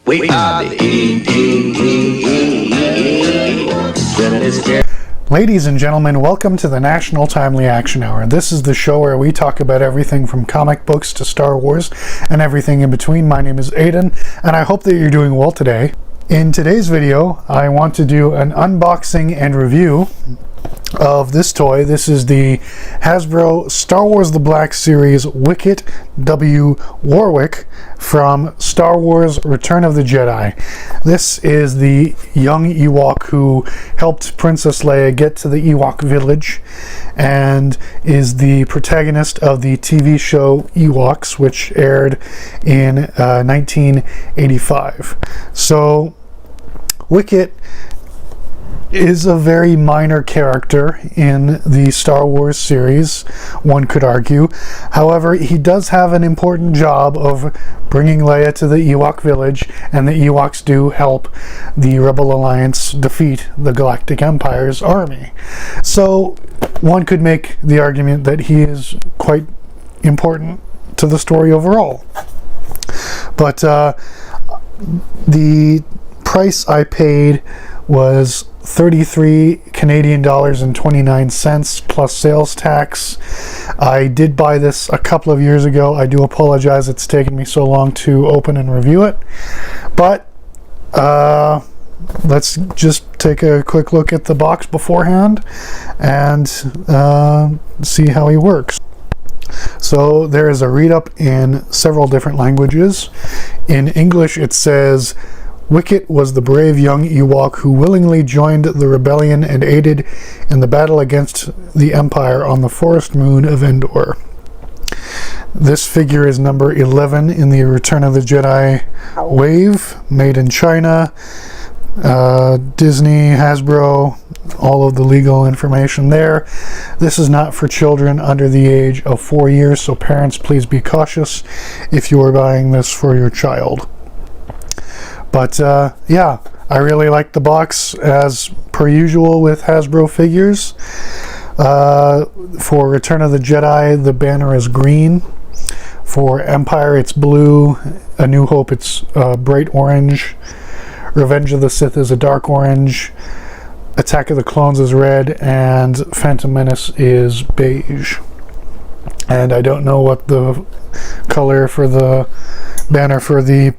We are the Ladies and gentlemen, welcome to the National Timely Action Hour. This is the show where we talk about everything from comic books to Star Wars and everything in between. My name is Aiden, and I hope that you're doing well today. In today's video, I want to do an unboxing and review of this toy. This is the Hasbro Star Wars The Black Series Wicket W. Warwick from Star Wars Return of the Jedi. This is the young Ewok who helped Princess Leia get to the Ewok village and is the protagonist of the TV show Ewoks, which aired in 1985. So Wicket is a very minor character in the Star Wars series, one could argue. However, he does have an important job of bringing Leia to the Ewok village, and the Ewoks do help the Rebel Alliance defeat the Galactic Empire's army. So one could make the argument that he is quite important to the story overall. But the price I paid was 33 Canadian dollars and 29 cents plus sales tax. I did buy this a couple of years ago. I do apologize it's taken me so long to open and review it. But let's just take a quick look at the box beforehand and see how he works. So there is a read-up in several different languages. In English it says, Wicket was the brave young Ewok who willingly joined the rebellion and aided in the battle against the Empire on the forest moon of Endor. This figure is number 11 in the Return of the Jedi wave, made in China, Disney, Hasbro, all of the legal information there. This is not for children under the age of 4 years, so parents, please be cautious if you are buying this for your child. But yeah, I really like the box as per usual with Hasbro figures. For Return of the Jedi, the banner is green. For Empire, it's blue. A New Hope, it's bright orange. Revenge of the Sith is a dark orange. Attack of the Clones is red, and Phantom Menace is beige. And I don't know what the color for the banner for the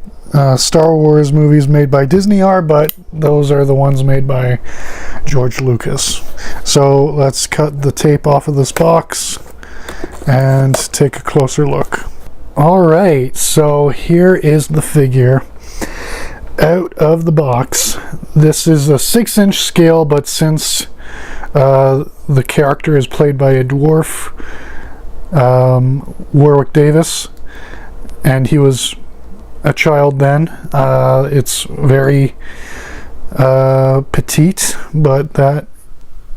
Star Wars movies made by Disney are, but those are the ones made by George Lucas. So let's cut the tape off of this box and take a closer look. Alright, so here is the figure out of the box. This is a 6-inch scale, but since the character is played by a dwarf, Warwick Davis, and he was a child then, it's very petite, but that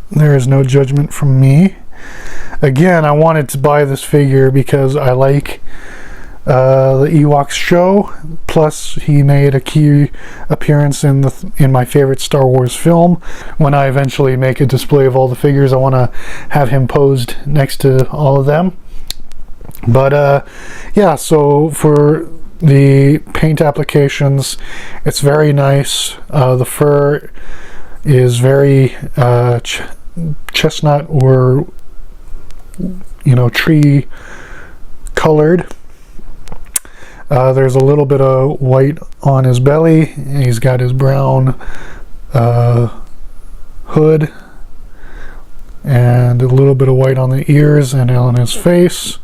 there is no judgment from me. Again, I wanted to buy this figure because I like the Ewoks show, plus he made a key appearance in my favorite Star Wars film. When I eventually make a display of all the figures, I want to have him posed next to all of them. But yeah, so for the paint applications, it's very nice. The fur is very chestnut or tree colored. There's a little bit of white on his belly. He's got his brown hood and a little bit of white on the ears and on his face.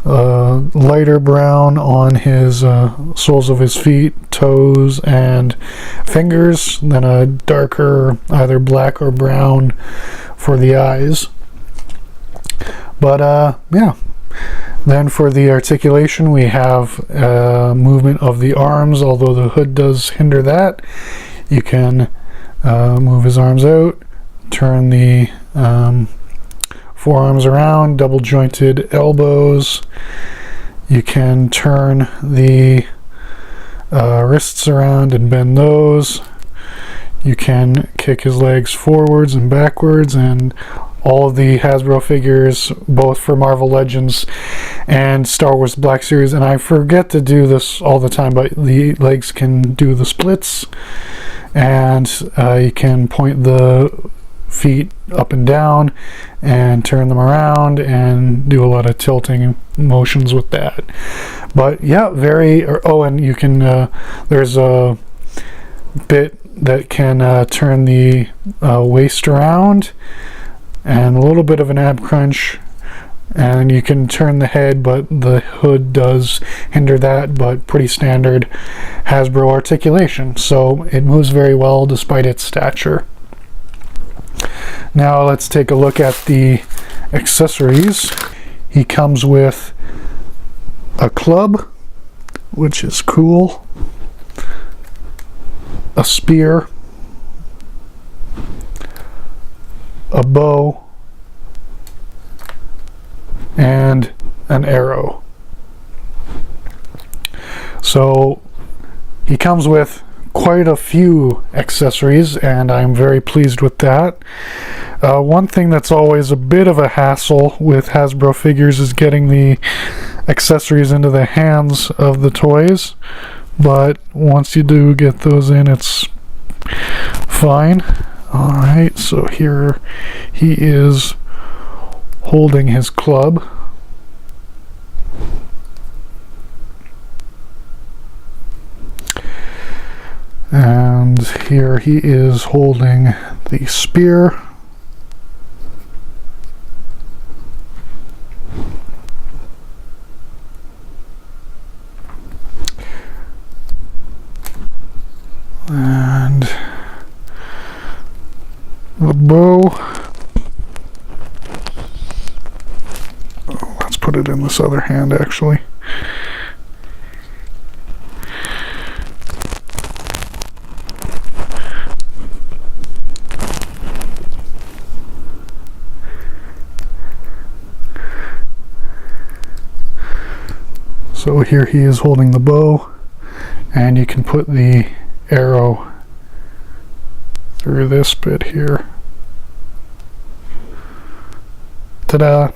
Lighter brown on his soles of his feet, toes, and fingers, then a darker either black or brown for the eyes. But yeah, then for the articulation we have movement of the arms, although the hood does hinder that. You can move his arms out, turn the forearms around, double jointed elbows. You can turn the wrists around and bend those. You can kick his legs forwards and backwards, and all of the Hasbro figures, both for Marvel Legends and Star Wars Black Series. And I forget to do this all the time, but the legs can do the splits, and you can point the feet up and down and turn them around and do a lot of tilting motions with that. But yeah, and you can there's a bit that can turn the waist around, and a little bit of an ab crunch, and you can turn the head, but the hood does hinder that, but pretty standard Hasbro articulation, so it moves very well despite its stature. Now let's take a look at the accessories. He comes with a club, which is cool, a spear, a bow, and an arrow. So he comes with quite a few accessories, and I'm very pleased with that. One thing that's always a bit of a hassle with Hasbro figures is getting the accessories into the hands of the toys, but once you do get those in, it's fine. Alright, so here he is holding his club. And here he is holding the spear. And the bow. Oh, let's put it in this other hand, actually. So here he is holding the bow, and you can put the arrow through this bit here. Ta-da!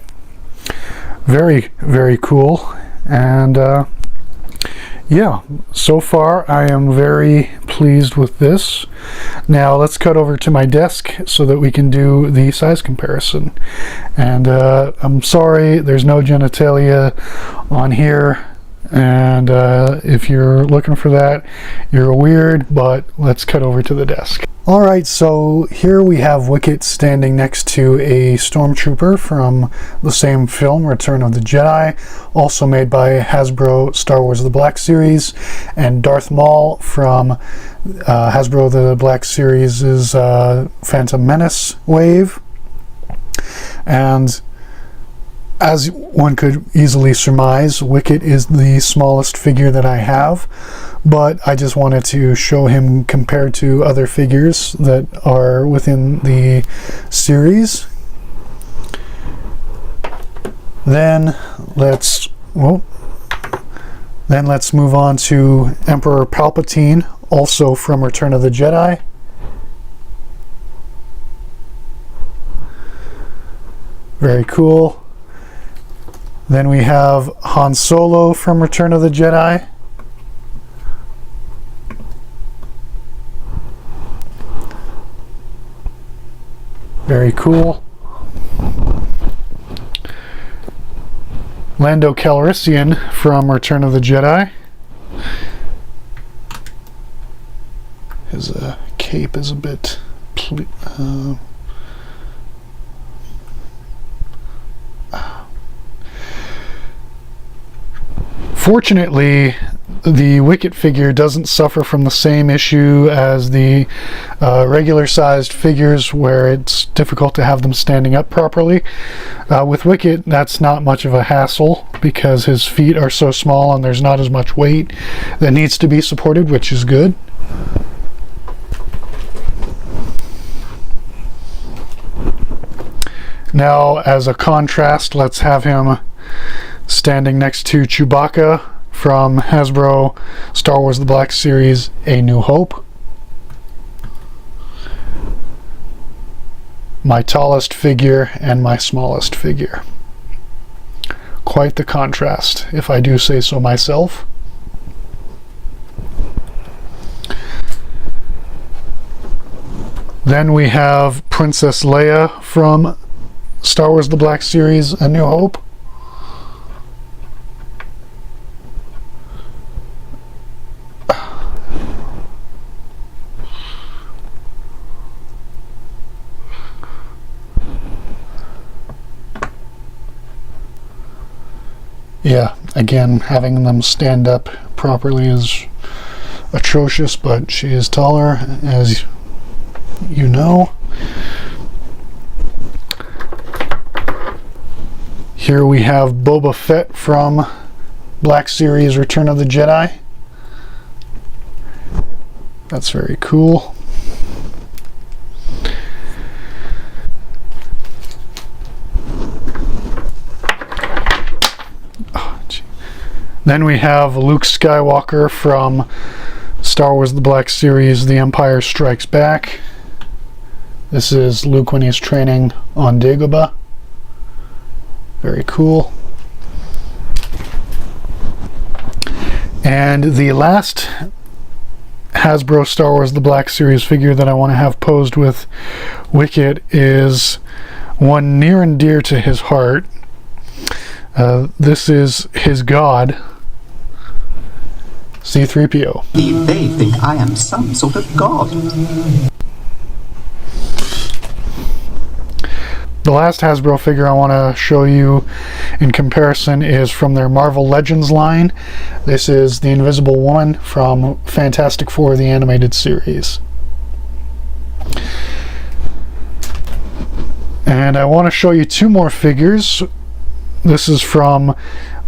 Very, very cool. And yeah, so far I am very pleased with this. Now let's cut over to my desk so that we can do the size comparison. And I'm sorry there's no genitalia on here, and if you're looking for that, you're weird, but let's cut over to the desk. Alright, so here we have Wicket standing next to a stormtrooper from the same film, Return of the Jedi, also made by Hasbro Star Wars The Black Series, and Darth Maul from Hasbro The Black Series' Phantom Menace wave. And as one could easily surmise, Wicket is the smallest figure that I have, but I just wanted to show him compared to other figures that are within the series. Then let's move on to Emperor Palpatine, also from Return of the Jedi. Very cool. Then we have Han Solo from Return of the Jedi. Very cool. Lando Calrissian from Return of the Jedi. His cape is a bit fortunately, the Wicket figure doesn't suffer from the same issue as the regular sized figures, where it's difficult to have them standing up properly. With Wicket, that's not much of a hassle because his feet are so small and there's not as much weight that needs to be supported, which is good. Now, as a contrast, let's have him standing next to Chewbacca from Hasbro Star Wars The Black Series A New Hope. My tallest figure and my smallest figure. quite the contrast, if I do say so myself. Then we have Princess Leia from Star Wars The Black Series, A New Hope. Yeah, again, having them stand up properly is atrocious, but she is taller, as you know. Here we have Boba Fett from Black Series Return of the Jedi. That's very cool. Then we have Luke Skywalker from Star Wars The Black Series, The Empire Strikes Back. This is Luke when he's training on Dagobah. Very cool. And the last Hasbro Star Wars The Black Series figure that I want to have posed with Wicket is one near and dear to his heart. This is his god, C-3PO. They think I am some sort of god. The last Hasbro figure I want to show you in comparison is from their Marvel Legends line. This is the Invisible Woman from Fantastic Four, the animated series. And I want to show you two more figures. This is from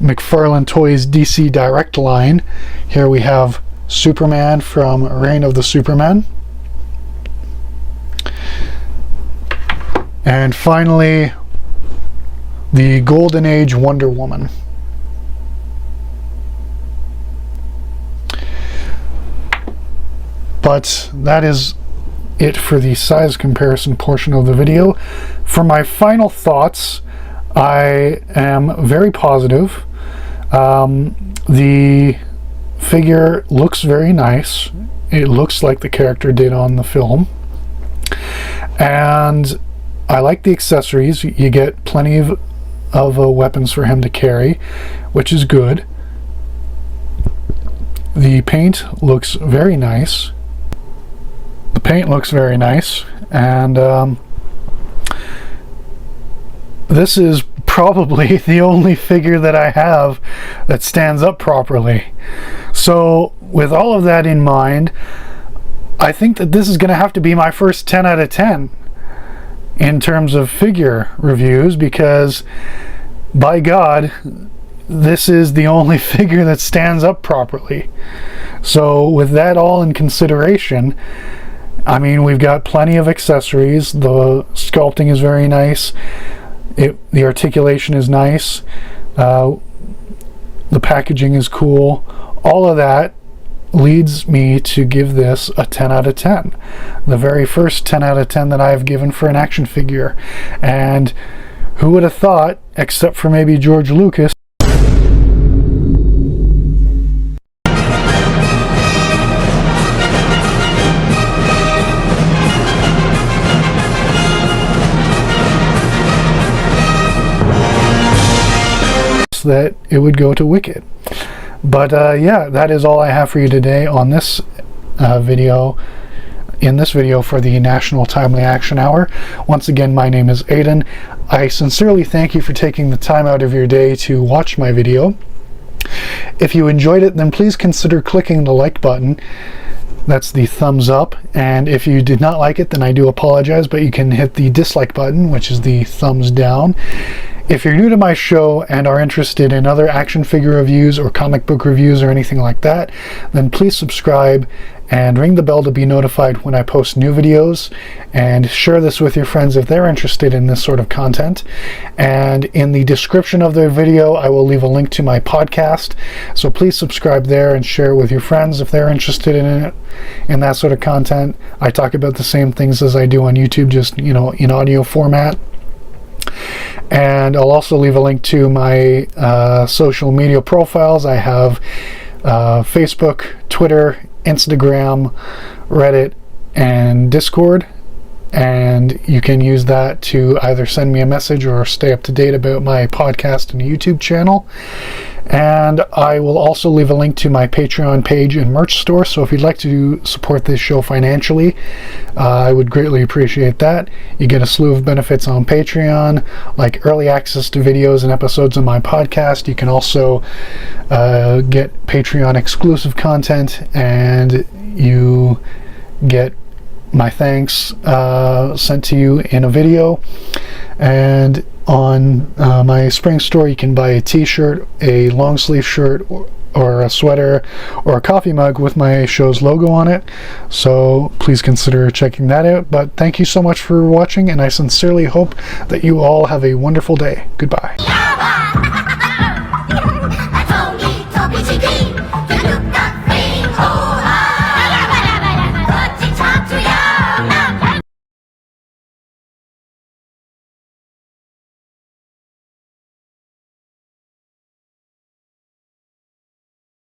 McFarlane Toys DC Direct line. Here we have Superman from Reign of the Supermen. And finally, the Golden Age Wonder Woman. But that is it for the size comparison portion of the video. For my final thoughts, I am very positive. The figure looks very nice. It looks like the character did on the film. And I like the accessories. You get plenty of weapons for him to carry, which is good. The paint looks very nice. The paint looks very nice, and this is probably the only figure that I have that stands up properly. So with all of that in mind, I think that this is going to have to be my first 10 out of 10 in terms of figure reviews, because by God, this is the only figure that stands up properly. So with that all in consideration, I mean, we've got plenty of accessories. The sculpting is very nice. The articulation is nice. The packaging is cool. All of that leads me to give this a 10 out of 10. The very first 10 out of 10 that I've given for an action figure. And who would have thought, except for maybe George Lucas, that it would go to Wicket. But yeah, that is all I have for you today on this video. In this video for the National Timely Action Hour. Once again, my name is Aidan. I sincerely thank you for taking the time out of your day to watch my video. If you enjoyed it, then please consider clicking the like button. That's the thumbs up. And if you did not like it, then I do apologize, but you can hit the dislike button, which is the thumbs down. If you're new to my show and are interested in other action figure reviews or comic book reviews or anything like that, then please subscribe and ring the bell to be notified when I post new videos, and share this with your friends if they're interested in this sort of content. And in the description of the video, I will leave a link to my podcast, so please subscribe there and share it with your friends if they're interested in it, in that sort of content. I talk about the same things as I do on YouTube, just, you know, in audio format. And I'll also leave a link to my social media profiles. I have Facebook, Twitter, Instagram, Reddit, and Discord. And you can use that to either send me a message or stay up to date about my podcast and YouTube channel. And I will also leave a link to my Patreon page and merch store. So if you'd like to support this show financially, I would greatly appreciate that. You get a slew of benefits on Patreon, like early access to videos and episodes of my podcast. You can also get Patreon exclusive content, and you get my thanks sent to you in a video. And on my spring store, you can buy a t-shirt, a long sleeve shirt, or a sweater, or a coffee mug with my show's logo on it. So please consider checking that out. But thank you so much for watching, and I sincerely hope that you all have a wonderful day. Goodbye.